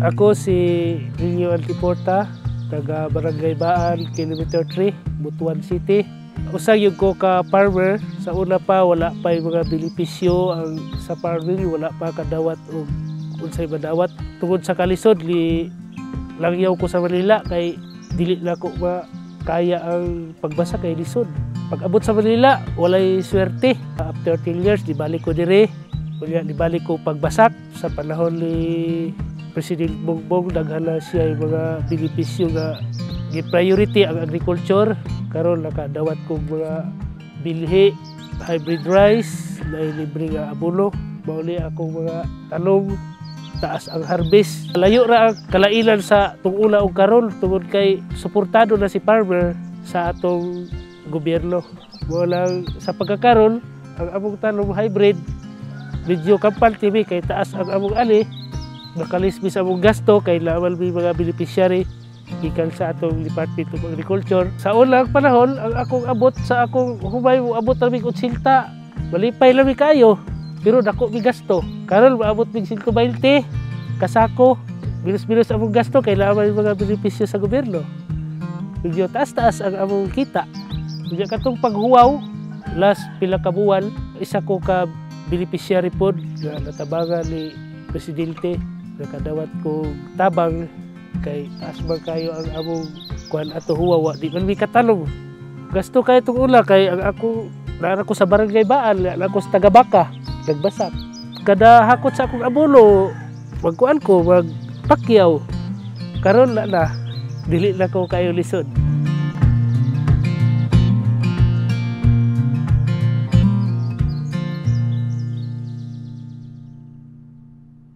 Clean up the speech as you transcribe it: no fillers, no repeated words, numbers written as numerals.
Ako si Rinyo Antiporta, taga Barangay Baan, Kilometer 3, Butuan City. Usag yung ko ka farmer, sa una pa wala pa yung mga benepisyo ang sa farming, wala pa kadawat o unsay madawat. Tungod sa kalisod, langyaw ko sa Manila kay dili na ko kaya ang pagbasa kay lisod. Pag abot sa Manila, walay swerte. After 10 years, dibalik ko dire. Dibalik ko pagbasak sa panahon ni President Bongbong, daghan na siya yung mga benepisyo nga gi-priority ang agriculture. Karon nakadawat kong mga bilhi, hybrid rice, na libre nga abono. Mauli akong mga tanong, taas ang harvest. Layo ra ang kalainan sa tungula og karon tungod kay suportado na si farmer sa atong gobyerno. Walang sa pagkakaroon, ang among tanong hybrid, medyo kampal TV kay taas ang among ani, nakalismis among gasto kay lawan may mga beneficiary gikan sa atong Department of Agriculture. Sa unang panahon, ang akong abot sa akong humay mo abot namig 80, malipay lami kayo, pero dako mi gasto. Karon maabot mig 120 kasako, bilos-bilos among gasto kay lawan mga benepisyo sa gobyerno. Medyo taas-taas ang among kita. Medyo katong paghuwaw, last pila ka buwan, isa ko ka beneficiary pod nga natabangan ni Presidente, nakadawat ko tabang kay taas man kayo ang among kuan ato huwawa, di man mi katalong. Gasto kay itong ula kay ang ako nara ko sa Barangay Baan, nara ko sa Tagabaka, nagbasak. Kada hakot sa akong abono, magkuan ko, magpakyaw. Karon na, dili na ko kayo lisod.